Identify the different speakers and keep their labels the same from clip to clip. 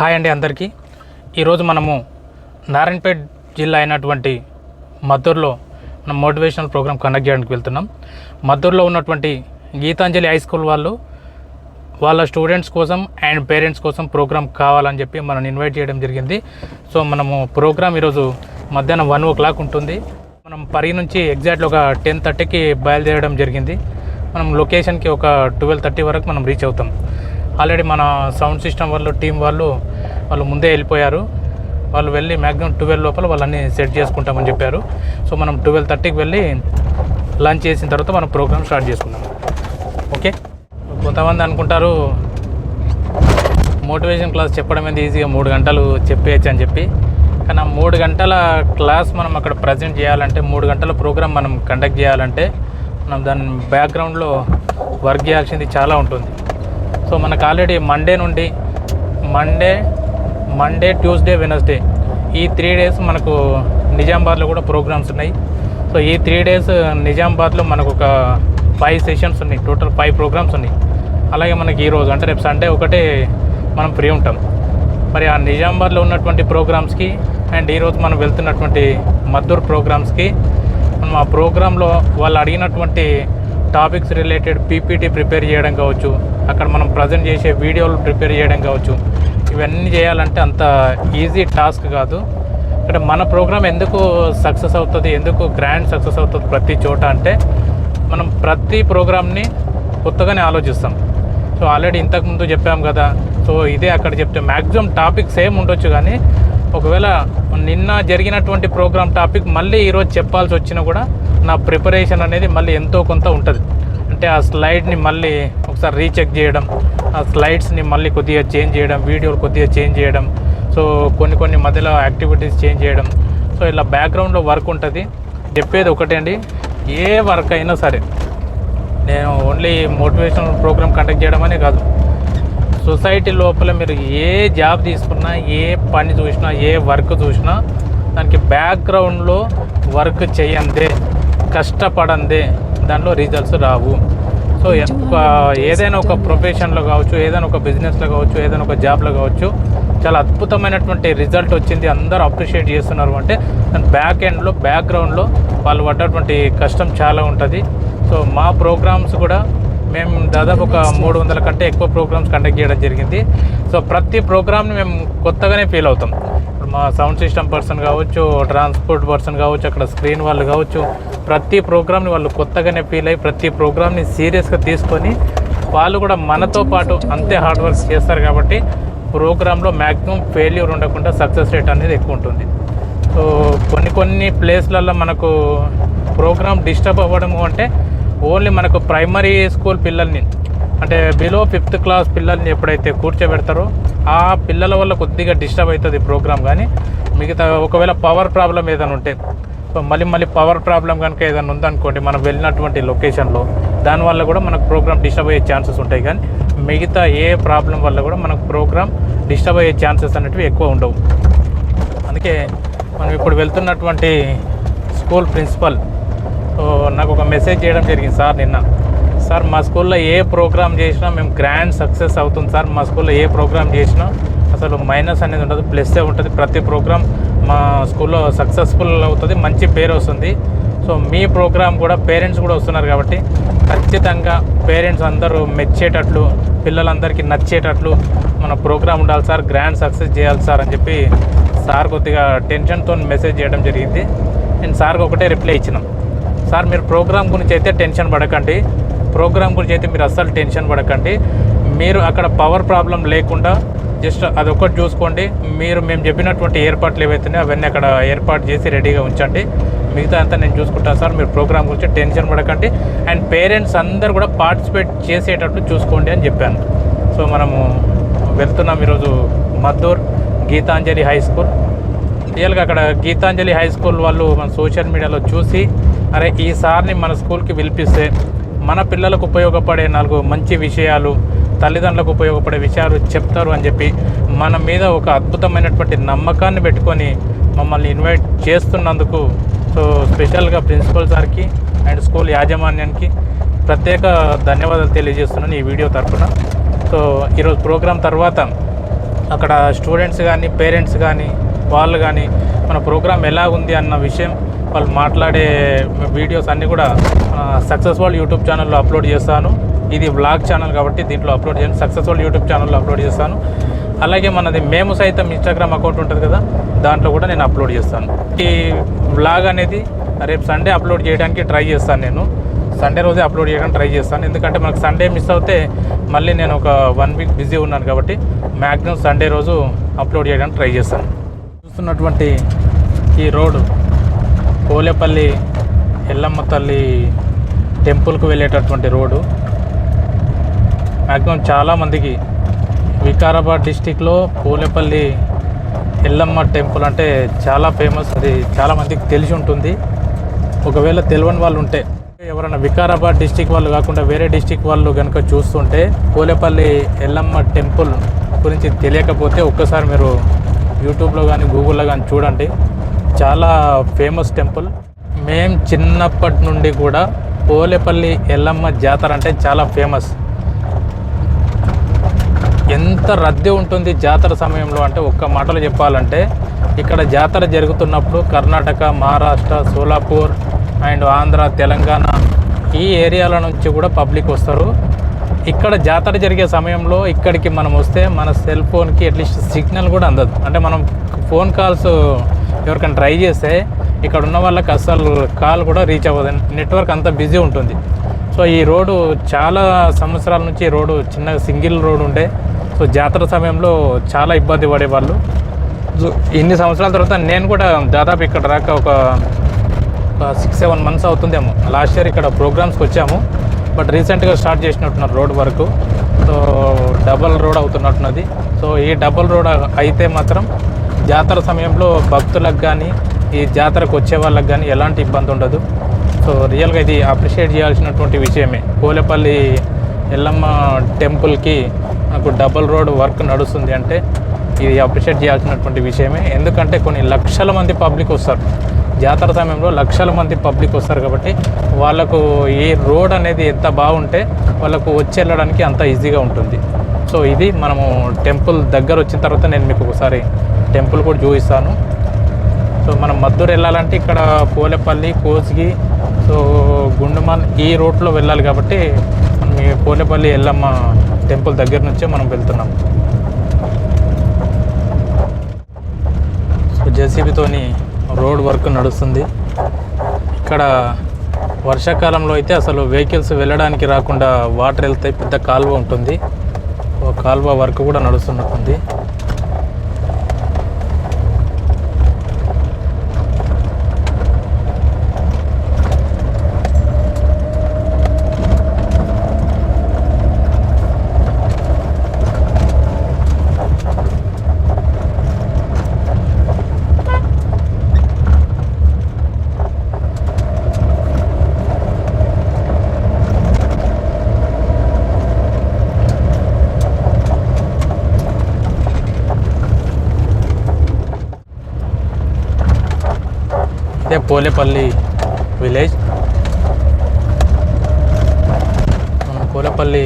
Speaker 1: Hi అండి అందరికీ. ఈరోజు మనము నారాయణపేట జిల్లా అయినటువంటి మద్దూరులో మనం మోటివేషనల్ ప్రోగ్రామ్ కండక్ట్ చేయడానికి వెళ్తున్నాం. మద్దూరులో ఉన్నటువంటి గీతాంజలి హై స్కూల్ వాళ్ళు వాళ్ళ స్టూడెంట్స్ కోసం అండ్ పేరెంట్స్ కోసం ప్రోగ్రామ్ కావాలని చెప్పి మనం ఇన్వైట్ చేయడం జరిగింది. సో మనము ప్రోగ్రామ్ ఈరోజు మధ్యాహ్నం 1 o'clock ఉంటుంది. మనం పరి నుంచి ఎగ్జాక్ట్లీ ఒక 10:30కి బయలుదేరడం జరిగింది. మనం లొకేషన్కి ఒక 12:30 వరకు మనం రీచ్ అవుతాం. ఆల్రెడీ మన సౌండ్ సిస్టమ్ వాళ్ళు టీం వాళ్ళు ముందే వెళ్ళిపోయారు. వాళ్ళు వెళ్ళి మ్యాక్సిమం 12 లోపల వాళ్ళని సెట్ చేసుకుంటామని చెప్పారు. సో మనం 12:30కి వెళ్ళి లంచ్ చేసిన తర్వాత మనం ప్రోగ్రామ్ స్టార్ట్ చేసుకున్నాం. ఓకే, కొంతమంది అనుకుంటారు మోటివేషన్ క్లాస్ చెప్పడం అనేది ఈజీగా 3 గంటలు చెప్పేయచ్చు అని చెప్పి. కానీ ఆ 3 గంటల క్లాస్ మనం అక్కడ ప్రజెంట్ చేయాలంటే, 3 గంటల ప్రోగ్రామ్ మనం కండక్ట్ చేయాలంటే మనం దాని బ్యాక్గ్రౌండ్లో వర్క్ చేయాల్సింది చాలా ఉంటుంది. సో మనకు ఆల్రెడీ మండే ట్యూస్డే వెనస్డే ఈ 3 days మనకు నిజామాబాద్లో కూడా ప్రోగ్రామ్స్ ఉన్నాయి. సో ఈ 3 days నిజామాబాద్లో మనకు ఒక 5 sessions ఉన్నాయి. టోటల్ 5 ప్రోగ్రామ్స్ ఉన్నాయి. అలాగే మనకి ఈరోజు అంటే రేపు సండే ఒకటే మనం ఫ్రీ ఉంటాం. మరి ఆ నిజామాబాద్లో ఉన్నటువంటి ప్రోగ్రామ్స్కి అండ్ ఈరోజు మనం వెళ్తున్నటువంటి మద్దూరు ప్రోగ్రామ్స్కి మనం ఆ ప్రోగ్రాంలో వాళ్ళు అడిగినటువంటి టాపిక్స్ రిలేటెడ్ పీపీటీ ప్రిపేర్ చేయడం కావచ్చు, అక్కడ మనం ప్రజెంట్ చేసే వీడియోలు ప్రిపేర్ చేయడం కావచ్చు, ఇవన్నీ చేయాలంటే అంత ఈజీ టాస్క్ కాదు. ఇక్కడ మన ప్రోగ్రామ్ ఎందుకు సక్సెస్ అవుతుంది, ఎందుకు గ్రాండ్ సక్సెస్ అవుతుంది ప్రతి చోట అంటే మనం ప్రతి ప్రోగ్రామ్ని కొత్తగానే ఆలోచిస్తాం. సో ఆల్రెడీ ఇంతకుముందు చెప్పాం కదా, సో ఇదే అక్కడ చెప్తే మ్యాక్సిమం టాపిక్ సేమ్ ఉండొచ్చు, కానీ ఒకవేళ నిన్న జరిగినటువంటి ప్రోగ్రామ్ టాపిక్ మళ్ళీ ఈరోజు చెప్పాల్సి వచ్చినా కూడా నా ప్రిపరేషన్ అనేది మళ్ళీ ఎంతో కొంత ఉంటుంది. అంటే ఆ స్లైడ్ని మళ్ళీ ఒకసారి రీచెక్ చేయడం, ఆ స్లైడ్స్ని మళ్ళీ కొద్దిగా చేంజ్ చేయడం, వీడియోలు కొద్దిగా చేంజ్ చేయడం, సో కొన్ని మధ్యలో యాక్టివిటీస్ చేంజ్ చేయడం. సో ఇలా బ్యాక్గ్రౌండ్లో వర్క్ ఉంటుంది. చెప్పేది ఒకటే అండి, ఏ వర్క్ అయినా సరే, నేను ఓన్లీ మోటివేషనల్ ప్రోగ్రామ్ కండక్ట్ చేయడం అనే కాదు, సొసైటీ లోపల మీరు ఏ జాబ్ తీసుకున్నా, ఏ పని చూసినా, ఏ వర్క్ చూసినా దానికి బ్యాక్గ్రౌండ్లో వర్క్ చేయందే, కష్టపడందే దాంట్లో రిజల్ట్స్ రావు. సో ఏదైనా ఒక ప్రొఫెషన్లో కావచ్చు, ఏదైనా ఒక బిజినెస్లో కావచ్చు, ఏదైనా ఒక జాబ్లో కావచ్చు, చాలా అద్భుతమైనటువంటి రిజల్ట్ వచ్చింది, అందరూ అప్రిషియేట్ చేస్తున్నారు అంటే దాని బ్యాక్గ్రౌండ్లో వాళ్ళు పడ్డటువంటి కష్టం చాలా ఉంటుంది. సో మా ప్రోగ్రామ్స్ కూడా మేము దాదాపు ఒక 300 కంటే ఎక్కువ ప్రోగ్రామ్స్ కండక్ట్ చేయడం జరిగింది. సో ప్రతి ప్రోగ్రామ్ని మేము కొత్తగానే ఫీల్ అవుతాం. ఇప్పుడు మా సౌండ్ సిస్టమ్ పర్సన్ కావచ్చు, ట్రాన్స్పోర్ట్ పర్సన్ కావచ్చు, అక్కడ స్క్రీన్ వాళ్ళు కావచ్చు, ప్రతి ప్రోగ్రామ్ని వాళ్ళు కొత్తగానే ఫీల్ అయ్యి ప్రతి ప్రోగ్రామ్ని సీరియస్గా తీసుకొని వాళ్ళు కూడా మనతో పాటు అంతే హార్డ్ వర్క్ చేస్తారు. కాబట్టి ప్రోగ్రాంలో మ్యాక్సిమం ఫెయిల్యూర్ ఉండకుండా సక్సెస్ రేట్ అనేది ఎక్కువ ఉంటుంది. సో కొన్ని ప్లేస్లలో మనకు ప్రోగ్రామ్ డిస్టర్బ్ అవ్వడము అంటే ఓన్లీ మనకు ప్రైమరీ స్కూల్ పిల్లల్ని, అంటే బిలో 5th class పిల్లల్ని ఎప్పుడైతే కూర్చోబెడతారో ఆ పిల్లల వల్ల కొద్దిగా డిస్టర్బ్ అవుతుంది ప్రోగ్రామ్. కానీ మిగతా ఒకవేళ పవర్ ప్రాబ్లం ఏదైనా ఉంటే, సో మళ్ళీ పవర్ ప్రాబ్లం కనుక ఏదైనా ఉందనుకోండి మనం వెళ్ళినటువంటి లొకేషన్లో, దానివల్ల కూడా మనకు ప్రోగ్రామ్ డిస్టర్బ్ అయ్యే ఛాన్సెస్ ఉంటాయి. కానీ మిగతా ఏ ప్రాబ్లం వల్ల కూడా మనకు ప్రోగ్రామ్ డిస్టర్బ్ అయ్యే ఛాన్సెస్ అనేటివి ఎక్కువ ఉండవు. అందుకే మనం ఇప్పుడు వెళ్తున్నటువంటి స్కూల్ ప్రిన్సిపల్ నాకు ఒక మెసేజ్ చేయడం జరిగింది. సార్ నిన్న, సార్ మా స్కూల్లో ఏ ప్రోగ్రామ్ చేసినా మేము గ్రాండ్ సక్సెస్ అవుతుంది సార్, మా స్కూల్లో ఏ ప్రోగ్రామ్ చేసినా అసలు మైనస్ అనేది ఉండదు, ప్లస్సే ఉంటుంది, ప్రతి ప్రోగ్రామ్ మా స్కూల్లో సక్సెస్ఫుల్ అవుతుంది, మంచి పేరు వస్తుంది. సో మీ ప్రోగ్రామ్ కూడా పేరెంట్స్ కూడా వస్తున్నారు కాబట్టి ఖచ్చితంగా పేరెంట్స్ అందరూ మెచ్చేటట్లు, పిల్లలందరికీ నచ్చేటట్లు మన ప్రోగ్రామ్ ఉండాలి సార్, గ్రాండ్ సక్సెస్ చేయాలి సార్ అని చెప్పి సార్ కొద్దిగా టెన్షన్తో మెసేజ్ చేయడం జరిగింది. నేను సార్కి ఒకటే రిప్లై ఇచ్చినాం, సార్ మీరు ప్రోగ్రామ్ గురించి అయితే టెన్షన్ పడకండి, ప్రోగ్రామ్ గురించి అయితే మీరు అస్సలు టెన్షన్ పడకండి, మీరు అక్కడ పవర్ ప్రాబ్లం లేకుండా జస్ట్ అదొకటి చూసుకోండి, మేము చెప్పినటువంటి ఏర్పాట్లు ఏవైతున్నాయో అవన్నీ అక్కడ ఏర్పాటు చేసి రెడీగా ఉంచండి, మిగతా అంతా నేను చూసుకుంటాను సార్, మీరు ప్రోగ్రామ్ గురించి టెన్షన్ పడకండి, అండ్ పేరెంట్స్ అందరూ కూడా పార్టిసిపేట్ చేసేటట్లు చూసుకోండి అని చెప్పాను. సో మనము వెళ్తున్నాం ఈరోజు మద్దూర్ గీతాంజలి హై స్కూల్. రియల్గా అక్కడ గీతాంజలి హై స్కూల్ వాళ్ళు మన సోషల్ మీడియాలో చూసి, అరే ఈ సార్ని మన స్కూల్కి పిలిపిస్తే మన పిల్లలకు ఉపయోగపడే 4 మంచి విషయాలు, తల్లిదండ్రులకు ఉపయోగపడే విషయాలు చెప్తారు అని చెప్పి మన మీద ఒక అద్భుతమైనటువంటి నమ్మకాన్ని పెట్టుకొని మమ్మల్ని ఇన్వైట్ చేస్తున్నందుకు సో స్పెషల్గా ప్రిన్సిపల్ సార్కి అండ్ స్కూల్ యాజమాన్యానికి ప్రత్యేక ధన్యవాదాలు తెలియజేస్తున్నాను ఈ వీడియో తరఫున. సో ఈరోజు ప్రోగ్రాం తర్వాత అక్కడ స్టూడెంట్స్ కానీ పేరెంట్స్ కానీ వాళ్ళు కానీ మన ప్రోగ్రామ్ ఎలా ఉంది అన్న విషయం వాళ్ళు మాట్లాడే వీడియోస్ అన్నీ కూడా సక్సెస్ఫుల్ యూట్యూబ్ ఛానల్లో అప్లోడ్ చేస్తాను. ఇది వ్లాగ్ ఛానల్ కాబట్టి దీంట్లో అప్లోడ్ చేయను, సక్సెస్ఫుల్ యూట్యూబ్ ఛానల్లో అప్లోడ్ చేస్తాను. అలాగే మనది మేము సైతం ఇన్స్టాగ్రామ్ అకౌంట్ ఉంటుంది కదా, దాంట్లో కూడా నేను అప్లోడ్ చేస్తాను. ఈ వ్లాగ్ అనేది రేపు సండే అప్లోడ్ చేయడానికి ట్రై చేస్తాను. నేను సండే రోజే అప్లోడ్ చేయడానికి ట్రై చేస్తాను. ఎందుకంటే మనకు సండే మిస్ అవుతే మళ్ళీ నేను ఒక 1 వీక్ బిజీ ఉన్నాను కాబట్టి మ్యాక్సిమం సండే రోజు అప్లోడ్ చేయడానికి ట్రై చేస్తాను. చూస్తున్నటువంటి ఈ రోడ్డు పోలేపల్లి ఎల్లమ్మ తల్లి టెంపుల్కి వెళ్ళేటటువంటి రోడ్డు. మ్యాక్సిమం చాలామందికి వికారాబాద్ డిస్టిక్లో పోలేపల్లి ఎల్లమ్మ టెంపుల్ అంటే చాలా ఫేమస్. అది చాలామందికి తెలిసి ఉంటుంది. ఒకవేళ తెలియని వాళ్ళు ఉంటే, ఎవరైనా వికారాబాద్ డిస్టిక్ వాళ్ళు కాకుండా వేరే డిస్టిక్ వాళ్ళు కనుక చూస్తుంటే పోలేపల్లి ఎల్లమ్మ టెంపుల్ గురించి తెలియకపోతే ఒక్కసారి మీరు యూట్యూబ్లో కానీ గూగుల్లో కానీ చూడండి. చాలా ఫేమస్ టెంపుల్. మేము చిన్నప్పటి నుండి కూడా పోలేపల్లి ఎల్లమ్మ జాతర అంటే చాలా ఫేమస్. ఎంత రద్దీ ఉంటుంది జాతర సమయంలో అంటే ఒక్క మాటలో చెప్పాలంటే, ఇక్కడ జాతర జరుగుతున్నప్పుడు కర్ణాటక, మహారాష్ట్ర, సోలాపూర్ అండ్ ఆంధ్ర, తెలంగాణ ఈ ఏరియాల నుంచి కూడా పబ్లిక్ వస్తారు. ఇక్కడ జాతర జరిగే సమయంలో ఇక్కడికి మనం వస్తే మన సెల్ ఫోన్కి అట్లీస్ట్ సిగ్నల్ కూడా అందదు. అంటే మనం ఫోన్ కాల్స్ ఎవరికైనా ట్రై చేస్తే ఇక్కడ ఉన్న వాళ్ళకి అస్సలు కాల్ కూడా రీచ్ అవ్వదు, నెట్వర్క్ అంతా బిజీ ఉంటుంది. సో ఈ రోడ్డు చాలా సంవత్సరాల నుంచి ఈ రోడ్డు చిన్న సింగిల్ రోడ్ ఉండే. సో జాతర సమయంలో చాలా ఇబ్బంది పడేవాళ్ళు. సో ఇన్ని సంవత్సరాల తర్వాత నేను కూడా దాదాపు ఇక్కడ రాక ఒక 6-7 మంత్స్ అవుతుందేమో. లాస్ట్ ఇయర్ ఇక్కడ ప్రోగ్రామ్స్కి వచ్చాము, బట్ రీసెంట్గా స్టార్ట్ చేసినట్టున్నారు road work. So double road అవుతున్నట్టున్నది. సో ఈ డబల్ రోడ్ అయితే మాత్రం జాతర సమయంలో భక్తులకు కానీ ఈ జాతరకు వచ్చే వాళ్ళకి కానీ ఎలాంటి ఇబ్బంది ఉండదు. సో రియల్గా ఇది అప్రిషియేట్ చేయాల్సినటువంటి విషయమే. పోలేపల్లి ఎల్లమ్మ టెంపుల్కి నాకు డబల్ రోడ్ వర్క్ నడుస్తుంది అంటే ఇది అప్రిషియేట్ చేయాల్సినటువంటి విషయమే. ఎందుకంటే కొన్ని లక్షల మంది పబ్లిక్ వస్తారు జాతర సమయంలో, లక్షల మంది పబ్లిక్ వస్తారు కాబట్టి వాళ్ళకు ఈ రోడ్ అనేది ఎంత బాగుంటే వాళ్ళకు వచ్చి వెళ్ళడానికి అంత ఈజీగా ఉంటుంది. సో ఇది మనము టెంపుల్ దగ్గర వచ్చిన తర్వాత నేను మీకు ఒకసారి టెంపుల్ కూడా చూపిస్తాను. సో మనం మద్దూరు వెళ్ళాలంటే ఇక్కడ పోలేపల్లి, కోసిగి, సో గుండుమాన్ ఈ రోడ్లో వెళ్ళాలి కాబట్టి మనం ఈ పోలేపల్లి ఎల్లమ్మ టెంపుల్ దగ్గర నుంచే మనం వెళ్తున్నాం. సో జేసీబీతోని రోడ్ వర్క్ నడుస్తుంది. ఇక్కడ వర్షాకాలంలో అయితే అసలు వెహికల్స్ వెళ్ళడానికి రాకుండా వాటర్ వెళ్తాయి, పెద్ద కాలువ ఉంటుంది. కాలువ వర్క్ కూడా నడుస్తున్నట్టుంది. పోలేపల్లి విలేజ్. మనం పోలేపల్లి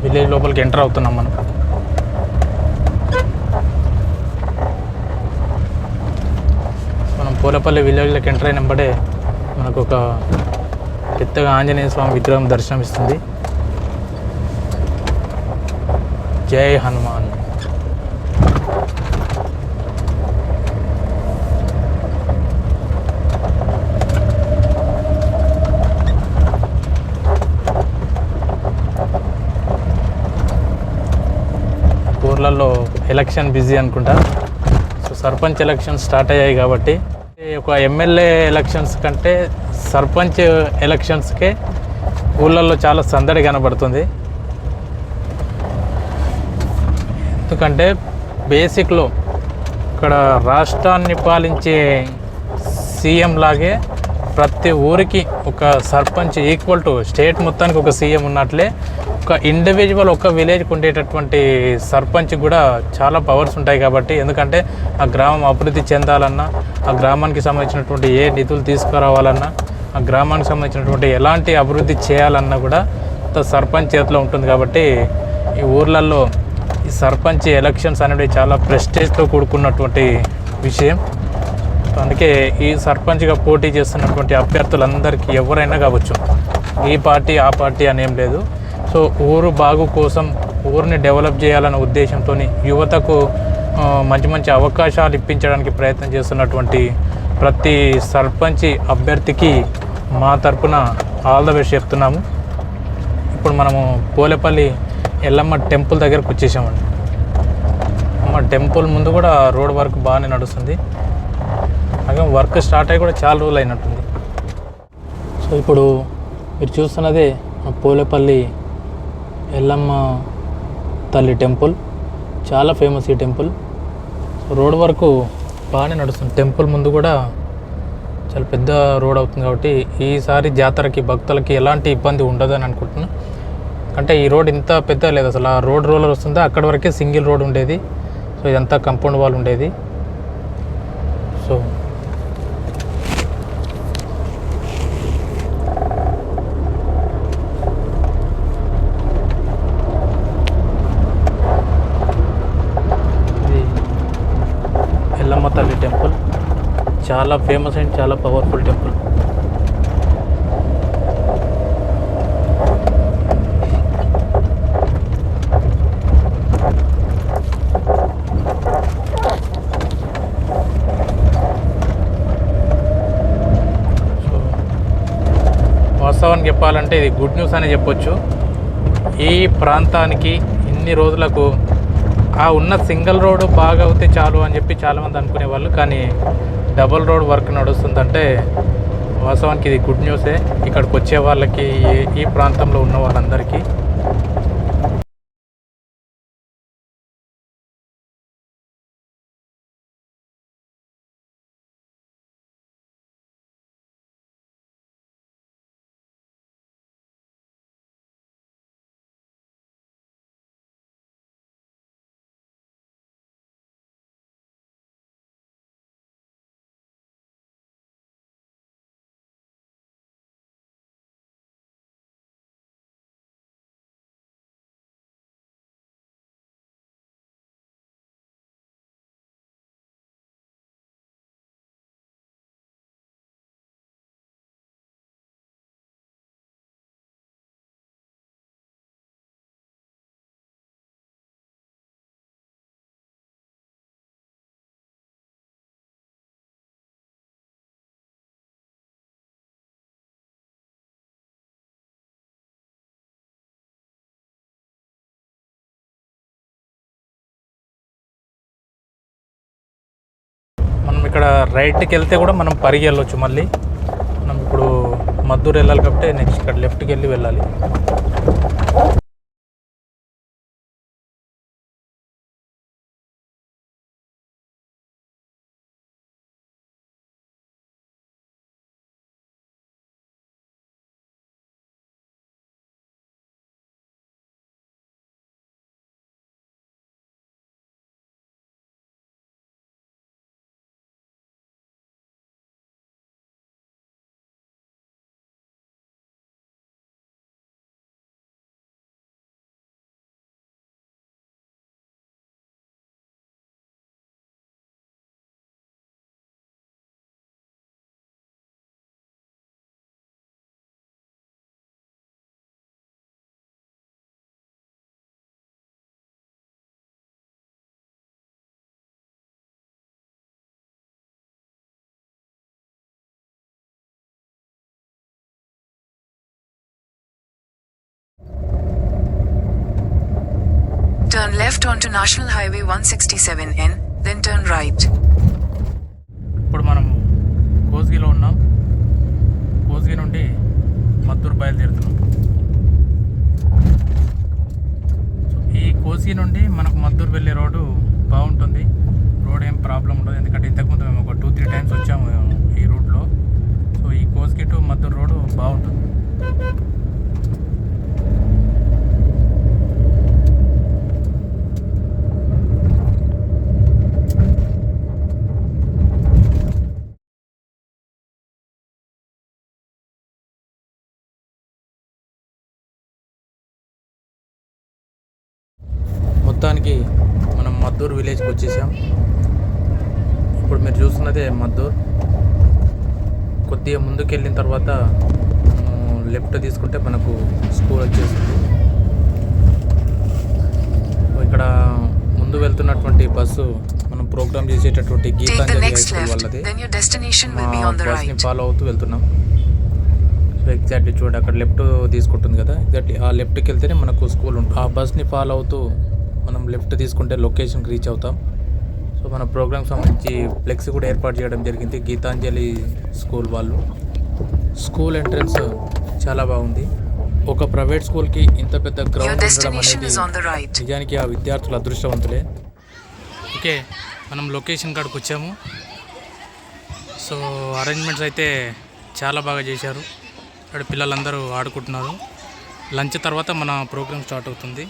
Speaker 1: విలేజ్ లోపలికి ఎంటర్ అవుతున్నాం. మనం పోలేపల్లి విలేజ్లోకి ఎంటర్ అయినప్పుడే మనకు ఒక పెద్దగా ఆంజనేయ స్వామి విగ్రహం దర్శనమిస్తుంది. జై హనుమాన్. ఊర్లలో ఎలక్షన్ బిజీ అనుకుంటా. సో సర్పంచ్ ఎలక్షన్ స్టార్ట్ అయ్యాయి కాబట్టి ఒక ఎమ్మెల్యే ఎలక్షన్స్ కంటే సర్పంచ్ ఎలక్షన్స్కే ఊళ్ళల్లో చాలా సందడి కనబడుతుంది. ఎందుకంటే బేసిక్లో ఇక్కడ రాష్ట్రాన్ని పాలించే సీఎం లాగే ప్రతి ఊరికి ఒక సర్పంచ్ ఈక్వల్ టు స్టేట్ మొత్తానికి ఒక సీఎం ఉన్నట్లే ఒక ఇండివిజువల్ ఒక విలేజ్కి ఉండేటటువంటి సర్పంచ్ కూడా చాలా పవర్స్ ఉంటాయి. కాబట్టి ఎందుకంటే ఆ గ్రామం అభివృద్ధి చెందాలన్నా, ఆ గ్రామానికి సంబంధించినటువంటి ఏ నిధులు తీసుకురావాలన్నా, ఆ గ్రామానికి సంబంధించినటువంటి ఎలాంటి అభివృద్ధి చేయాలన్నా కూడా సర్పంచ్ చేతిలో ఉంటుంది. కాబట్టి ఈ ఊర్లలో ఈ సర్పంచ్ ఎలక్షన్స్ అనేవి చాలా ప్రెస్టేజ్తో కూడుకున్నటువంటి విషయం. అందుకే ఈ సర్పంచ్గా పోటీ చేస్తున్నటువంటి అభ్యర్థులందరికీ ఎవరైనా కావచ్చు, ఈ పార్టీ ఆ పార్టీ అనేం లేదు. సో ఊరు బాగు కోసం, ఊరిని డెవలప్ చేయాలనే ఉద్దేశంతో యువతకు మంచి మంచి అవకాశాలు ఇప్పించడానికి ప్రయత్నం చేస్తున్నటువంటి ప్రతి సర్పంచ్ అభ్యర్థికి మా తరపున ఆల్ ద బెస్ట్ చెప్తున్నాము. ఇప్పుడు మనము పోలేపల్లి ఎల్లమ్మ టెంపుల్ దగ్గరకు వచ్చేసామండి. అమ్మ టెంపుల్ ముందు కూడా రోడ్ వర్క్ బాగానే నడుస్తుంది. అలాగే వర్క్ స్టార్ట్ అయ్యి కూడా చాలా రోజులు అయినట్టుంది. సో ఇప్పుడు మీరు చూస్తున్నదే పోలేపల్లి ఎల్లమ్మ తల్లి టెంపుల్. చాలా ఫేమస్ ఈ టెంపుల్. రోడ్ వరకు బాగానే నడుస్తుంది. టెంపుల్ ముందు కూడా చాలా పెద్ద రోడ్ అవుతుంది కాబట్టి ఈసారి జాతరకి భక్తులకి ఎలాంటి ఇబ్బంది ఉండదని అనుకుంటున్నా. అంటే ఈ రోడ్ ఇంత పెద్ద లేదు అసలు. ఆ రోడ్ రోలర్ వస్తుందా అక్కడ వరకే సింగిల్ రోడ్ ఉండేది. సో ఇదంతా కంపౌండ్ వాల్ ఉండేది. సో ఎల్లమ్మ తల్లి టెంపుల్ చాలా ఫేమస్ అండ్ చాలా పవర్ఫుల్ టెంపుల్. వాస్తవానికి చెప్పాలంటే ఇది గుడ్ న్యూస్ అనే చెప్పొచ్చు. ఈ ప్రాంతానికి ఇన్ని రోజులకు ఆ ఉన్న సింగిల్ రోడ్డు బాగా అవుతే చాలు అని చెప్పి చాలామంది అనుకునేవాళ్ళు. కానీ డబుల్ రోడ్ వర్క్ నడుస్తుందంటే వాస్తవానికి ఇది గుడ్ న్యూసే ఇక్కడికి వచ్చే వాళ్ళకి, ఈ ప్రాంతంలో ఉన్న వాళ్ళందరికీ. మనం ఇక్కడ రైట్కి వెళ్తే కూడా మనం పరిగి వెళ్ళొచ్చు. మళ్ళీ మనం ఇప్పుడు మద్దూరు వెళ్ళాలి కాబట్టి నెక్స్ట్ ఇక్కడ లెఫ్ట్కి వెళ్ళి వెళ్ళాలి.
Speaker 2: Turn left onto National Highway 167N, then turn right.
Speaker 1: ఇప్పుడు మనం కోస్గిలో ఉన్నాం. కోస్గి నుండి మద్దూరు బయలుదేరుతున్నాం. ఈ కోస్గి నుండి మనకు మద్దూరు వెళ్ళే రోడ్డు బాగుంటుంది. రోడ్ ఏం ప్రాబ్లం ఉండదు. ఎందుకంటే ఇంతకుముందు మేము ఒక 2-3 టైమ్స్ వచ్చాము ఈ రూట్లో. సో ఈ కోస్గి టు మద్దూరు రోడ్డు బాగుంటుంది. మొత్తానికి మొత్తానికి మనం మద్దూర్ విలేజ్కి వచ్చేసాం. ఇప్పుడు మీరు చూస్తున్నదే మద్దూర్. కొద్దిగా ముందుకు వెళ్ళిన తర్వాత లెఫ్ట్ తీసుకుంటే మనకు స్కూల్ వచ్చేసింది. ఇక్కడ ముందు వెళ్తున్నటువంటి బస్సు మనం ప్రోగ్రామ్ చేసేటటువంటి గీతాంజలి హై స్కూల్ వాళ్ళది. బస్ని ఫాలో అవుతూ వెళ్తున్నాం. సో ఎగ్జాక్ట్లీ చూడండి, అక్కడ లెఫ్ట్ తీసుకుంటుంది కదా, ఎగ్జాక్ట్లీ ఆ లెఫ్ట్కి వెళ్తేనే మనకు స్కూల్ ఉంటుంది. ఆ బస్ని ఫాలో అవుతూ మనం లెఫ్ట్ తీసుకుంటే లొకేషన్కి రీచ్ అవుతాం. సో మన ప్రోగ్రామ్ సంబంధించి ఫ్లెక్స్ కూడా ఏర్పాటు చేయడం జరిగింది గీతాంజలి స్కూల్ వాళ్ళు. స్కూల్ ఎంట్రన్స్ చాలా బాగుంది. ఒక ప్రైవేట్ స్కూల్కి ఇంత పెద్ద గ్రౌండ్ ఉండడం అనేది నిజానికి ఆ విద్యార్థులు అదృష్టవంతులే. ఓకే, మనం లొకేషన్ కాడికి వచ్చాము. సో అరేంజ్మెంట్స్ అయితే చాలా బాగా చేశారు. ఇక్కడ పిల్లలందరూ ఆడుకుంటున్నారు. లంచ్ తర్వాత మన ప్రోగ్రామ్ స్టార్ట్ అవుతుంది.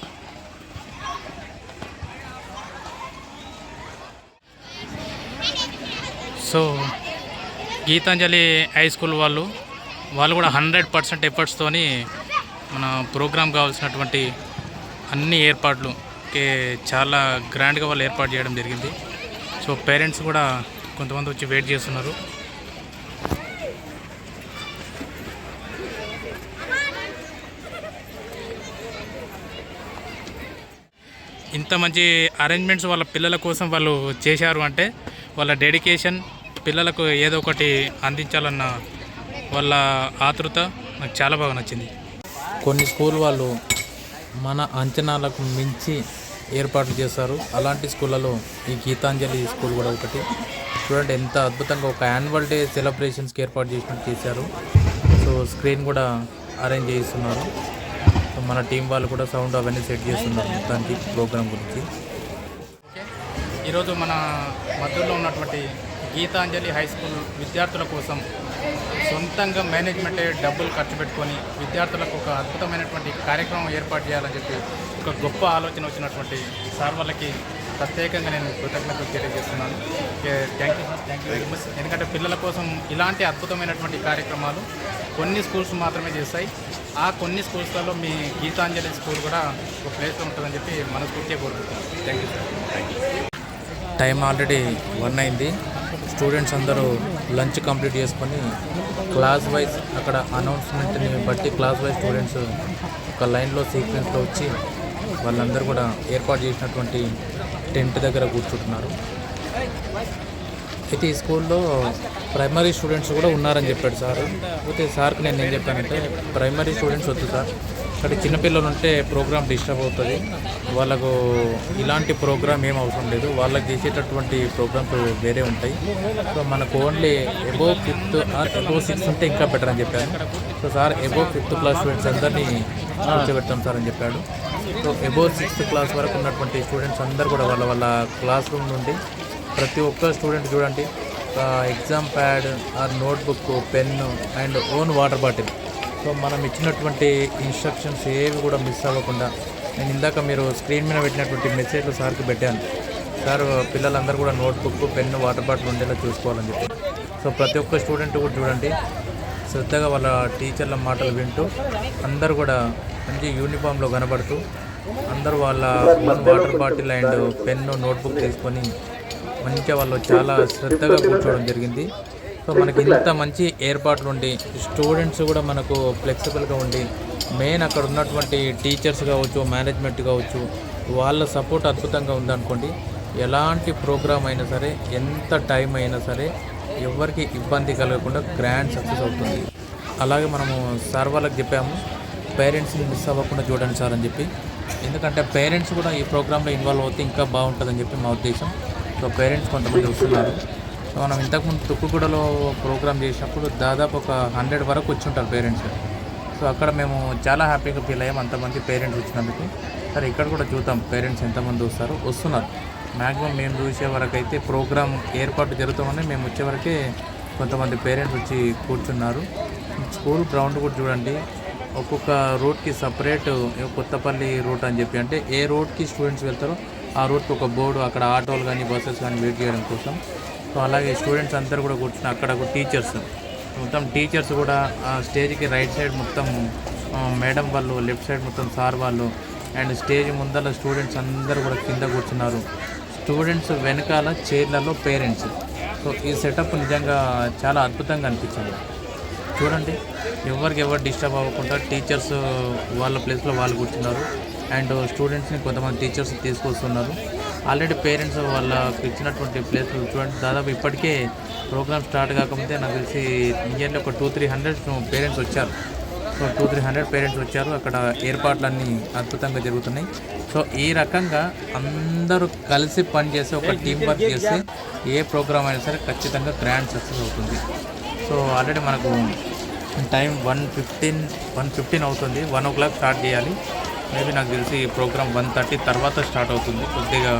Speaker 1: సో గీతాంజలి హై స్కూల్ వాళ్ళు కూడా 100% ఎఫర్ట్స్తోని మన ప్రోగ్రామ్ కావాల్సినటువంటి అన్ని ఏర్పాట్లు చాలా గ్రాండ్గా వాళ్ళు ఏర్పాటు చేయడం జరిగింది. సో పేరెంట్స్ కూడా కొంతమంది వచ్చి వెయిట్ చేస్తున్నారు. ఇంత మంచి అరేంజ్మెంట్స్ వాళ్ళ పిల్లల కోసం వాళ్ళు చేశారు అంటే వాళ్ళ డెడికేషన్, పిల్లలకు ఏదో ఒకటి అందించాలన్న వాళ్ళ ఆతృత నాకు చాలా బాగా నచ్చింది. కొన్ని స్కూల్ వాళ్ళు మన అంచనాలకు మించి ఏర్పాట్లు చేస్తారు. అలాంటి స్కూళ్ళలో ఈ గీతాంజలి స్కూల్ కూడా ఒకటి. చూడండి ఎంత అద్భుతంగా ఒక యాన్యువల్ డే సెలబ్రేషన్స్కి ఏర్పాటు చేసినట్టు చేశారు. సో స్క్రీన్ కూడా అరేంజ్ చేస్తున్నారు. మన టీం వాళ్ళు కూడా సౌండ్ అవన్నీ సెట్ చేస్తున్నారు మొత్తానికి ప్రోగ్రామ్ గురించి. ఈరోజు మన మద్దూరులో ఉన్నటువంటి గీతాంజలి హై స్కూల్ విద్యార్థుల కోసం సొంతంగా మేనేజ్మెంటే డబ్బులు ఖర్చు పెట్టుకొని విద్యార్థులకు ఒక అద్భుతమైనటువంటి కార్యక్రమం ఏర్పాటు చేయాలని చెప్పి ఒక గొప్ప ఆలోచన వచ్చినటువంటి సార్ వాళ్ళకి ప్రత్యేకంగా నేను కృతజ్ఞతలు తెలియజేస్తున్నాను. Thank you very much. ఎందుకంటే పిల్లల కోసం ఇలాంటి అద్భుతమైనటువంటి కార్యక్రమాలు కొన్ని స్కూల్స్ మాత్రమే చేస్తాయి. ఆ కొన్ని స్కూల్స్లలో మీ గీతాంజలి స్కూల్ కూడా ఒక ప్లేస్లో ఉంటుందని చెప్పి మనస్ఫూర్తిగా కోరుకుంటున్నాను. Thank you sir. Thank you. Time already 1 అయింది. స్టూడెంట్స్ అందరూ లంచ్ కంప్లీట్ చేసుకొని క్లాస్ వైజ్ అక్కడ అనౌన్స్మెంట్ని బట్టి క్లాస్ వైజ్ స్టూడెంట్స్ ఒక లైన్లో సీక్వెన్స్లో వచ్చి వాళ్ళందరూ కూడా ఏర్పాటు చేసినటువంటి టెంట్ దగ్గర కూర్చుంటున్నారు. అయితే ఈ స్కూల్లో ప్రైమరీ స్టూడెంట్స్ కూడా ఉన్నారని చెప్పాడు సార్. అయితే సార్కి నేను ఏం చెప్పానంటే ప్రైమరీ స్టూడెంట్స్ వద్దు సార్, అక్కడ చిన్నపిల్లలు ఉంటే ప్రోగ్రామ్ డిస్టర్బ్ అవుతుంది, వాళ్ళకు ఇలాంటి ప్రోగ్రామ్ ఏం అవసరం లేదు, వాళ్ళకి చేసేటటువంటి ప్రోగ్రామ్స్ వేరే ఉంటాయి. సో మనకు only above 5th are above 6th ఉంటే ఇంకా బెటర్ అని చెప్పాను. So sir above 5th class students అందరినీ కూర్చోబెడతాం సార్ అని చెప్పాడు. సో అబోవ్ 6th క్లాస్ వరకు ఉన్నటువంటి స్టూడెంట్స్ అందరూ కూడా వాళ్ళ క్లాస్ రూమ్ నుండి ప్రతి ఒక్క స్టూడెంట్ చూడండి exam pad or notebook, pen and own water bottle. So మనం ఇచ్చినటువంటి ఇన్స్ట్రక్షన్స్ ఏవి కూడా మిస్ అవ్వకుండా, నేను ఇందాక మీరు స్క్రీన్ మీద పెట్టినటువంటి మెసేజ్లు సార్కి పెట్టాను. సార్ పిల్లలందరూ కూడా నోట్బుక్, పెన్ను, వాటర్ బాటిల్ ఉండేలా చూసుకోవాలని చెప్పి. సో ప్రతి ఒక్క స్టూడెంట్ కూడా చూడండి శ్రద్ధగా వాళ్ళ టీచర్ల మాటలు వింటూ అందరూ కూడా మంచి యూనిఫామ్లో కనబడుతూ అందరూ వాళ్ళ water bottle and pen, notebook తీసుకొని మంచిగా వాళ్ళు చాలా శ్రద్ధగా కూర్చోవడం జరిగింది. సో మనకి ఇంత మంచి ఏర్పాట్లు ఉండి స్టూడెంట్స్ కూడా మనకు ఫ్లెక్సిబుల్గా ఉండి మెయిన్ అక్కడ ఉన్నటువంటి టీచర్స్ కావచ్చు, మేనేజ్మెంట్ కావచ్చు, వాళ్ళ సపోర్ట్ అద్భుతంగా ఉందనుకోండి, ఎలాంటి ప్రోగ్రామ్ అయినా సరే ఎంత టైం అయినా సరే ఎవరికి ఇబ్బంది కలగకుండా గ్రాండ్ సక్సెస్ అవుతుంది. అలాగే మనము సార్ వాళ్ళకి చెప్పాము పేరెంట్స్ని మిస్ అవ్వకుండా చూడండి సార్ అని చెప్పి. ఎందుకంటే పేరెంట్స్ కూడా ఈ ప్రోగ్రాంలో ఇన్వాల్వ్ అవుతే ఇంకా బాగుంటుందని చెప్పి మా ఉద్దేశం. సో పేరెంట్స్ కొంతమంది వస్తున్నారు. సో మనం ఇంతకుముందు తుక్కుగూడలో ప్రోగ్రామ్ చేసినప్పుడు దాదాపు ఒక 100 వరకు వచ్చి ఉంటారు పేరెంట్స్. సో అక్కడ మేము చాలా హ్యాపీగా ఫీల్ అయ్యాం అంతమంది పేరెంట్స్ వచ్చినందుకు. సరే ఇక్కడ కూడా చూద్దాం పేరెంట్స్ ఎంతమంది వస్తున్నారు. మ్యాక్సిమం మేము చూసే వరకు అయితే ప్రోగ్రామ్ ఏర్పాటు జరుగుతామని మేము వచ్చేవరకే కొంతమంది పేరెంట్స్ వచ్చి కూర్చున్నారు. స్కూల్ గ్రౌండ్ కూడా చూడండి, ఒక్కొక్క రూట్కి సపరేట్ కొత్తపల్లి రూట్ అని చెప్పి, అంటే ఏ రూట్కి స్టూడెంట్స్ వెళ్తారో ఆ రూట్కి ఒక బోర్డు, అక్కడ ఆటోలు కానీ బస్సెస్ కానీ వెయిట్ చేయడం కోసం. సో అలాగే స్టూడెంట్స్ అందరూ కూడా కూర్చుని అక్కడ టీచర్స్ మొత్తం టీచర్స్ కూడా ఆ స్టేజ్కి రైట్ సైడ్ మొత్తం మేడం వాళ్ళు, లెఫ్ట్ సైడ్ మొత్తం సార్ వాళ్ళు అండ్ స్టేజ్ ముందర స్టూడెంట్స్ అందరూ కూడా కింద కూర్చున్నారు, స్టూడెంట్స్ వెనకాల చైర్లలో పేరెంట్స్. సో ఈ సెటప్ నిజంగా చాలా అద్భుతంగా అనిపించింది. చూడండి, ఎవరికి ఎవరు డిస్టర్బ్ అవ్వకుండా టీచర్స్ వాళ్ళ ప్లేస్లో వాళ్ళు కూర్చున్నారు అండ్ స్టూడెంట్స్ని కొంతమంది టీచర్స్ తీసుకొస్తున్నారు. ఆల్రెడీ పేరెంట్స్ వాళ్ళకి ఇచ్చినటువంటి ప్లేస్లు చూడండి, దాదాపు ఇప్పటికే ప్రోగ్రామ్ స్టార్ట్ కాకముందే నాకు తెలిసి నియర్లీ ఒక 200-300 పేరెంట్స్ వచ్చారు. సో 200-300 పేరెంట్స్ వచ్చారు. అక్కడ ఏర్పాట్లన్నీ అద్భుతంగా జరుగుతున్నాయి. సో ఈ రకంగా అందరూ కలిసి పనిచేసి ఒక టీం వర్క్ చేస్తే ఏ ప్రోగ్రామ్ అయినా సరే ఖచ్చితంగా గ్రాండ్ సక్సెస్ అవుతుంది. సో ఆల్రెడీ మనకు టైం 1:15 అవుతుంది. 1 o'clock స్టార్ట్ చేయాలి. మేబీ నాకు తెలిసి ప్రోగ్రామ్ 1:30 తర్వాత స్టార్ట్ అవుతుంది. కొద్దిగా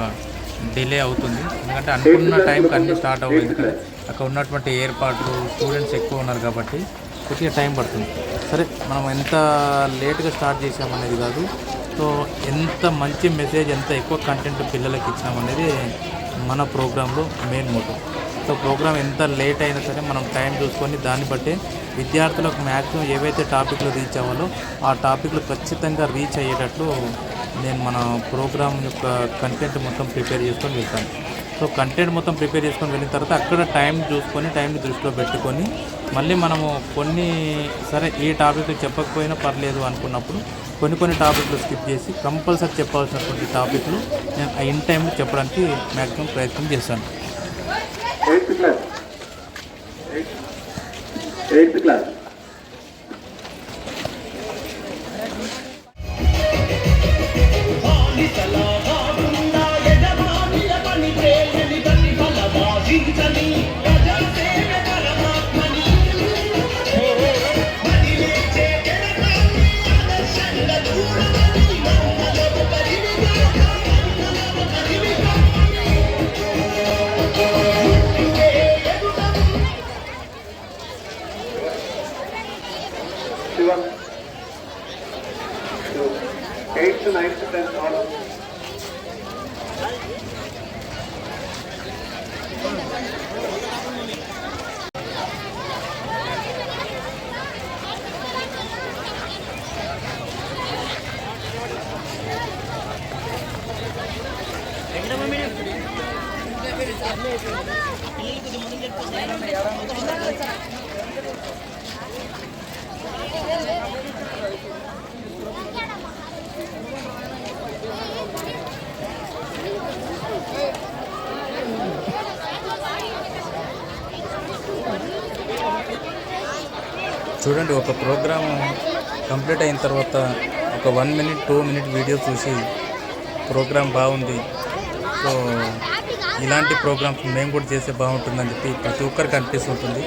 Speaker 1: డిలే అవుతుంది, ఎందుకంటే అనుకున్న టైంకి అన్నీ స్టార్ట్ అవ్వదు. ఎందుకంటే అక్కడ ఉన్నటువంటి ఏర్పాట్లు స్టూడెంట్స్ ఎక్కువ ఉన్నారు కాబట్టి కొద్దిగా టైం పడుతుంది. సరే, మనం ఎంత లేట్గా స్టార్ట్ చేసామనేది కాదు, సో ఎంత మంచి మెసేజ్, ఎంత ఎక్కువ కంటెంట్ పిల్లలకి ఇచ్చామనేది మన ప్రోగ్రాంలో మెయిన్ మోటో. సో ప్రోగ్రామ్ ఎంత లేట్ అయినా సరే మనం టైం చూసుకొని దాన్ని బట్టి విద్యార్థులకు మ్యాక్సిమం ఏవైతే టాపిక్లు రీచ్ అవ్వాలో ఆ టాపిక్లు ఖచ్చితంగా రీచ్ అయ్యేటట్లు నేను మన ప్రోగ్రామ్ యొక్క కంటెంట్ మొత్తం ప్రిపేర్ చేసుకొని వెళ్తాను. సో కంటెంట్ మొత్తం ప్రిపేర్ చేసుకొని వెళ్ళిన తర్వాత అక్కడ టైం చూసుకొని టైంని దృష్టిలో పెట్టుకొని మళ్ళీ మనము కొన్ని సరే ఈ టాపిక్ చెప్పకపోయినా పర్లేదు అనుకున్నప్పుడు కొన్ని టాపిక్లు స్కిప్ చేసి కంపల్సరీ చెప్పాల్సినటువంటి టాపిక్లు నేను ఇన్ టైంలో చెప్పడానికి మ్యాక్సిమం ప్రయత్నం చేస్తాను.
Speaker 3: 8th class. Shiva. So 8th to 9th to 10th all.
Speaker 1: చూడండి, ఒక ప్రోగ్రాము కంప్లీట్ అయిన తర్వాత ఒక 1 minute 2 minute వీడియో చూసి ప్రోగ్రామ్ బాగుంది, సో ఇలాంటి ప్రోగ్రామ్స్ మేము కూడా చేస్తే బాగుంటుందని చెప్పి ప్రతి ఒక్కరికి అనిపిస్తుంటుంది.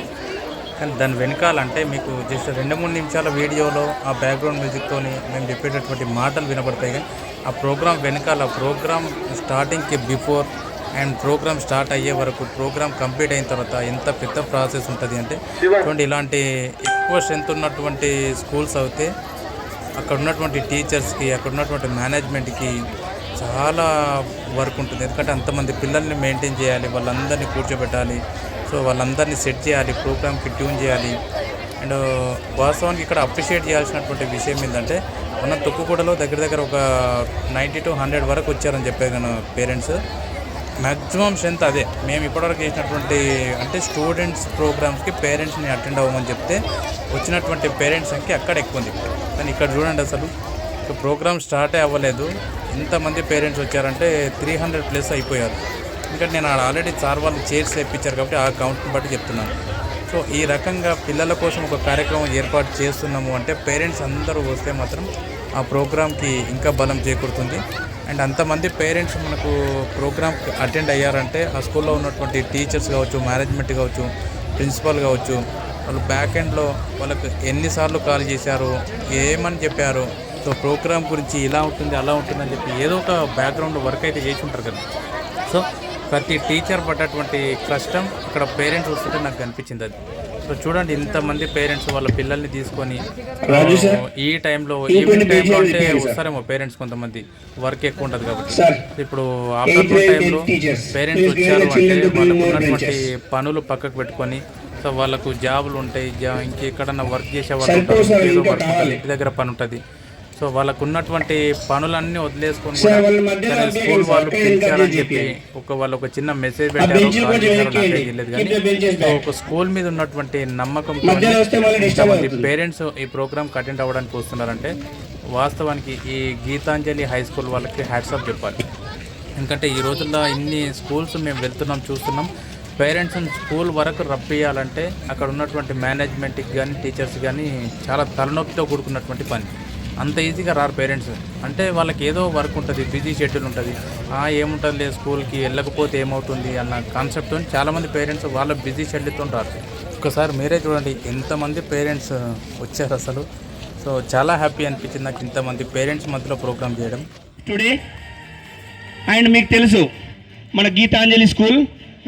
Speaker 1: కానీ దాని వెనకాలంటే మీకు జస్ట్ 2-3 నిమిషాల వీడియోలో ఆ బ్యాక్గ్రౌండ్ మ్యూజిక్తో మేము చెప్పేటటువంటి మాటలు వినపడతాయి. కానీ ఆ ప్రోగ్రామ్ వెనకాల ప్రోగ్రామ్ స్టార్టింగ్కి బిఫోర్ అండ్ ప్రోగ్రామ్ స్టార్ట్ అయ్యే వరకు ప్రోగ్రామ్ కంప్లీట్ అయిన తర్వాత ఎంత పెద్ద ప్రాసెస్ ఉంటుంది అంటే చూడండి. ఇలాంటి ఎక్కువ స్ట్రెంత్ ఉన్నటువంటి స్కూల్స్ అయితే అక్కడ ఉన్నటువంటి టీచర్స్కి, అక్కడ ఉన్నటువంటి మేనేజ్మెంట్కి చాలా వర్క్ ఉంటుంది. ఎందుకంటే అంతమంది పిల్లల్ని మెయింటైన్ చేయాలి, వాళ్ళందరినీ కూర్చోబెట్టాలి, సో వాళ్ళందరినీ సెట్ చేయాలి, ప్రోగ్రామ్కి ట్యూన్ చేయాలి. అండ్ వాస్తవానికి ఇక్కడ అప్రిషియేట్ చేయాల్సినటువంటి విషయం ఏంటంటే మన తొక్కుగూడలో దగ్గర ఒక 90 to 100 వరకు వచ్చారని చెప్పే కానీ పేరెంట్స్ మ్యాక్సిమం స్ట్రెంత్ అదే. మేము ఇప్పటివరకు చేసినటువంటి అంటే స్టూడెంట్స్ ప్రోగ్రామ్స్కి పేరెంట్స్ని అటెండ్ అవ్వమని చెప్తే వచ్చినటువంటి పేరెంట్స్ సంఖ్య అక్కడ ఎక్కువ ఉంది. కానీ ఇక్కడ చూడండి, అసలు ప్రోగ్రామ్ స్టార్టే అవ్వలేదు, ఎంతమంది పేరెంట్స్ వచ్చారంటే 300+ అయిపోయారు. ఎందుకంటే నేను ఆల్రెడీ సార్ వాళ్ళు చైర్స్ తెప్పించారు కాబట్టి ఆ కౌంట్ని బట్టి చెప్తున్నాను. సో ఈ రకంగా పిల్లల కోసం ఒక కార్యక్రమం ఏర్పాటు చేస్తున్నాము అంటే పేరెంట్స్ అందరూ వస్తే మాత్రం ఆ ప్రోగ్రామ్కి ఇంకా బలం చేకూరుతుంది. అండ్ అంతమంది పేరెంట్స్ మనకు ప్రోగ్రామ్కి అటెండ్ అయ్యారంటే ఆ స్కూల్లో ఉన్నటువంటి టీచర్స్ కావచ్చు, మేనేజ్మెంట్ కావచ్చు, ప్రిన్సిపల్ కావచ్చు, వాళ్ళు బ్యాక్ ఎండ్లో వాళ్ళకు ఎన్నిసార్లు కాల్ చేశారు, ఏమని చెప్పారు, సో ప్రోగ్రామ్ గురించి ఇలా ఉంటుంది అలా ఉంటుందని చెప్పి ఏదో ఒక బ్యాక్గ్రౌండ్ వర్క్ అయితే చేసి ఉంటారు కదా. సో ప్రతి టీచర్ పడ్డటువంటి కష్టం ఇక్కడ పేరెంట్స్ వస్తుంటే నాకు కనిపించింది అది. సో చూడండి, ఇంతమంది పేరెంట్స్ వాళ్ళ పిల్లల్ని తీసుకొని ఈ టైంలో ఈవినింగ్ టైంలో అంటే వస్తారేమో పేరెంట్స్, కొంతమంది వర్క్ ఎక్కువ ఉంటుంది కాబట్టి. ఇప్పుడు ఆఫ్టర్నూన్ టైంలో పేరెంట్స్ వచ్చారు అంటే వాళ్ళకు ఉన్నటువంటి పనులు పక్కకు పెట్టుకొని, సో వాళ్ళకు జాబులు ఉంటాయి, ఇంకెక్కడన్నా వర్క్ చేసే వాళ్ళు ఉంటారు, ఏదో వర్క్ ఉంటుంది, ఇంటి దగ్గర పని ఉంటుంది. సో వాళ్ళకు ఉన్నటువంటి పనులన్నీ వదిలేసుకొని కూడా కానీ స్కూల్ వాళ్ళు పెంచారని చెప్పి వాళ్ళు ఒక చిన్న మెసేజ్ పెట్టారు, తెలియదు కానీ సో ఒక స్కూల్ మీద ఉన్నటువంటి నమ్మకంతో ఇంతమంది పేరెంట్స్ ఈ ప్రోగ్రామ్కి అటెండ్ అవ్వడానికి వస్తున్నారంటే వాస్తవానికి ఈ గీతాంజలి హై స్కూల్ వాళ్ళకి హ్యాట్సాప్ చెప్పాలి. ఎందుకంటే ఈ రోజుల్లో ఇన్ని స్కూల్స్ మేము వెళ్తున్నాం చూస్తున్నాం, పేరెంట్స్ని స్కూల్ వరకు రప్పియాలంటే అక్కడ ఉన్నటువంటి మేనేజ్మెంట్కి కానీ టీచర్స్ కానీ చాలా తలనొప్పితో కూడుకున్నటువంటి పని. అంత ఈజీగా రారు పేరెంట్స్. అంటే వాళ్ళకి ఏదో వర్క్ ఉంటుంది, బిజీ షెడ్యూల్ ఉంటుంది, ఏముంటుంది లేదు స్కూల్కి వెళ్ళకపోతే ఏమవుతుంది అన్న కాన్సెప్ట్తో చాలామంది పేరెంట్స్ వాళ్ళ బిజీ షెడ్యూల్తో రారు. ఒకసారి మీరే చూడండి ఎంతమంది పేరెంట్స్ వచ్చారు అసలు. సో చాలా హ్యాపీ అనిపించింది నాకు ఇంతమంది పేరెంట్స్ మధ్యలో ప్రోగ్రామ్ చేయడం
Speaker 4: టుడే. అండ్ మీకు తెలుసు మన గీతాంజలి స్కూల్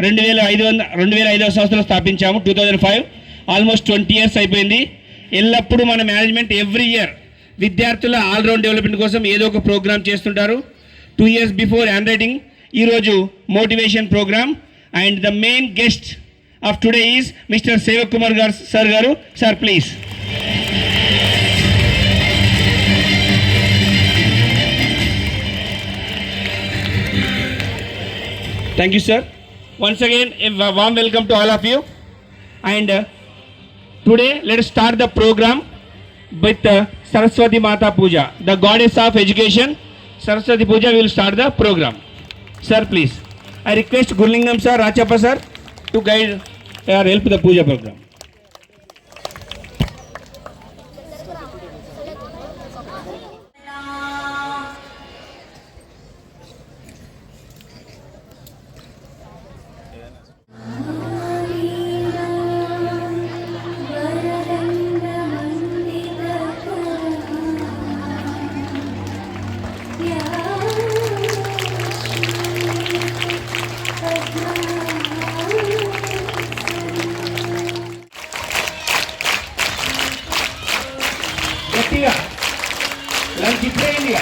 Speaker 4: 2005వ సంవత్సరంలో స్థాపించాము. 2005 ఆల్మోస్ట్ 20 years అయిపోయింది. ఎల్లప్పుడూ మన మేనేజ్మెంట్ ఎవ్రీ ఇయర్ విద్యార్థుల ఆల్రౌండ్ డెవలప్మెంట్ కోసం ఏదో ఒక ప్రోగ్రామ్ చేస్తుంటారు. 2 years బిఫోర్ హ్యాండ్ రైటింగ్, ఈరోజు motivation programme. And the main guest of today is mister Sevak Kumar garu sir garu. Sir please. Thank you, sir. Once again, a warm welcome to all of you. And today, let us start the program with Saraswati Mata Puja, the goddess of education. Saraswati Puja will start the program. Sir, please. I request Gurlingam sir, Rachappa sir to guide or help the puja program. Lunch India.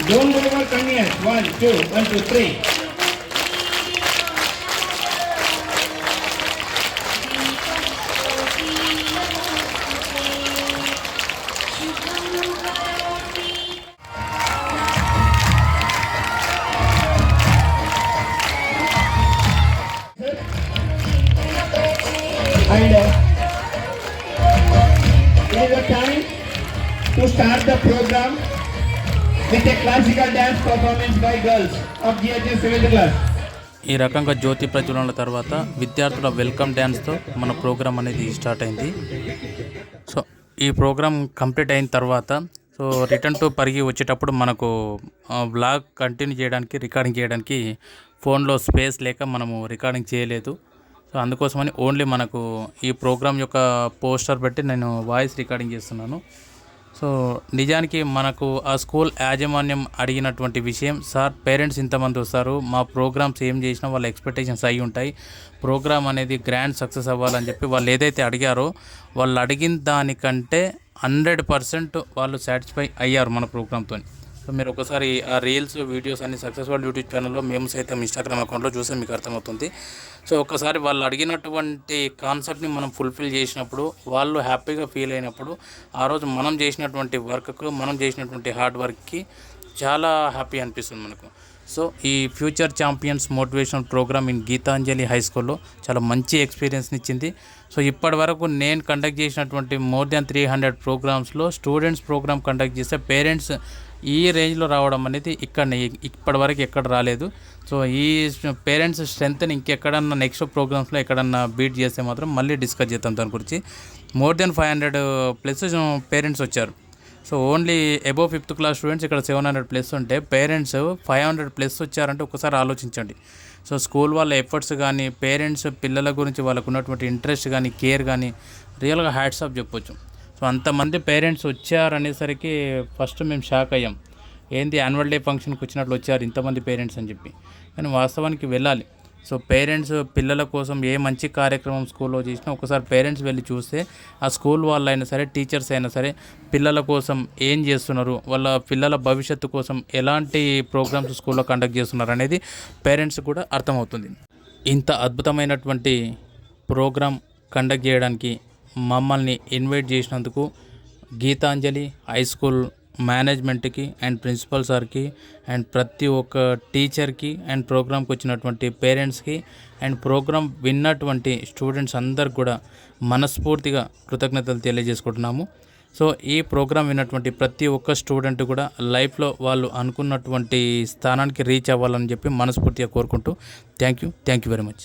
Speaker 4: Don't move your tongue here. 1, 2, 1, 2, 3. And it is a time to start the program with a classical dance performance by girls of GHS 7th class.
Speaker 1: ఈ రకంగా జ్యోతి ప్రజ్వలన తర్వాత విద్యార్థుల welcome డ్యాన్స్తో మన programme అనేది start అయింది. So ఈ programme complete అయిన తర్వాత సో రిటర్న్ టు పరిగి వచ్చేటప్పుడు మనకు వ్లాగ్ కంటిన్యూ చేయడానికి రికార్డింగ్ చేయడానికి ఫోన్లో స్పేస్ లేక మనము రికార్డింగ్ చేయలేదు. సో అందుకోసమని ఓన్లీ మనకు ఈ ప్రోగ్రామ్ యొక్క పోస్టర్ పెట్టి నేను వాయిస్ రికార్డింగ్ చేస్తున్నాను. సో నిజానికి మనకు ఆ స్కూల్ యాజమాన్యం అడిగినటువంటి విషయం, సార్ పేరెంట్స్ ఇంతమంది వస్తారు, మా ప్రోగ్రామ్స్ ఏం చేసినా వాళ్ళ ఎక్స్పెక్టేషన్స్ అయి ఉంటాయి, ప్రోగ్రామ్ అనేది గ్రాండ్ సక్సెస్ అవ్వాలని చెప్పి వాళ్ళు ఏదైతే అడిగారో వాళ్ళు అడిగిన దానికంటే 100% వాళ్ళు సాటిస్ఫై అయ్యారు మన ప్రోగ్రామ్తో. సో మీరు ఒకసారి ఆ రీల్స్ వీడియోస్ అన్ని సక్సెస్ఫుల్ యూట్యూబ్ ఛానల్లో మేము సైతం ఇన్స్టాగ్రామ్ అకౌంట్లో చూస్తే మీకు అర్థమవుతుంది. సో ఒకసారి వాళ్ళు అడిగినటువంటి కాన్సెప్ట్ని మనం ఫుల్ఫిల్ చేసినప్పుడు, వాళ్ళు హ్యాపీగా ఫీల్ అయినప్పుడు, ఆ రోజు మనం చేసినటువంటి వర్క్కు మనం చేసినటువంటి హార్డ్ వర్క్కి చాలా హ్యాపీ అనిపిస్తుంది మనకు. సో ఈ future champions motivational programme in Gitanjali high స్కూల్లో చాలా మంచి ఎక్స్పీరియన్స్ని ఇచ్చింది. సో ఇప్పటి వరకు నేను కండక్ట్ చేసినటువంటి మోర్ దాన్ 300 ప్రోగ్రామ్స్లో స్టూడెంట్స్ ప్రోగ్రామ్ కండక్ట్ చేస్తే పేరెంట్స్ ఈ రేంజ్లో రావడం అనేది ఇప్పటివరకు ఎక్కడ రాలేదు. సో ఈ పేరెంట్స్ స్ట్రెంత్ని ఇంకెక్కడన్నా నెక్స్ట్ ప్రోగ్రామ్స్లో ఎక్కడన్నా బీట్ చేస్తే మాత్రం మళ్ళీ డిస్కస్ చేద్దాం దాని గురించి. మోర్ దెన్ 500+ పేరెంట్స్ వచ్చారు. So only above 5th class students ఇక్కడ 700+ ఉంటే పేరెంట్స్ 500+ వచ్చారంటే ఒకసారి ఆలోచించండి. సో స్కూల్ వాళ్ళ ఎఫర్ట్స్ కానీ, పేరెంట్స్ పిల్లల గురించి వాళ్ళకు ఉన్నటువంటి ఇంట్రెస్ట్ కానీ, కేర్ కానీ రియల్గా హ్యాట్స్ ఆఫ్ చెప్పొచ్చు. సో అంతమంది పేరెంట్స్ వచ్చారనేసరికి ఫస్ట్ మేము షాక్ అయ్యాం. ఏంది యాన్యువల్ డే ఫంక్షన్కి వచ్చినట్లు వచ్చారు ఇంతమంది పేరెంట్స్ అని చెప్పి. కానీ వాస్తవానికి వెళ్ళాలి. సో పేరెంట్స్ పిల్లల కోసం ఏ మంచి కార్యక్రమం స్కూల్లో చేసినా ఒకసారి పేరెంట్స్ వెళ్ళి చూస్తే ఆ స్కూల్ వాళ్ళైనా సరే, టీచర్స్ అయినా సరే పిల్లల కోసం ఏం చేస్తున్నారు, వాళ్ళ పిల్లల భవిష్యత్తు కోసం ఎలాంటి ప్రోగ్రామ్స్ స్కూల్లో కండక్ట్ చేస్తున్నారు అనేది పేరెంట్స్ కూడా అర్థమవుతుంది. ఇంత అద్భుతమైనటువంటి ప్రోగ్రాం కండక్ట్ చేయడానికి మమ్మల్ని ఇన్వైట్ చేసినందుకు గీతాంజలి హై స్కూల్ మేనేజ్మెంట్కి అండ్ ప్రిన్సిపల్ సార్కి అండ్ ప్రతి ఒక్క టీచర్కి అండ్ ప్రోగ్రాంకి వచ్చినటువంటి పేరెంట్స్కి అండ్ ప్రోగ్రాం విన్నటువంటి స్టూడెంట్స్ అందరికి కూడా మనస్ఫూర్తిగా కృతజ్ఞతలు తెలియజేసుకుంటున్నాము. సో ఈ ప్రోగ్రాం విన్నటువంటి ప్రతి ఒక్క స్టూడెంట్ కూడా లైఫ్లో వాళ్ళు అనుకున్నటువంటి స్థానానికి రీచ్ అవ్వాలని చెప్పి మనస్ఫూర్తిగా కోరుకుంటూ థ్యాంక్ యూ వెరీ మచ్.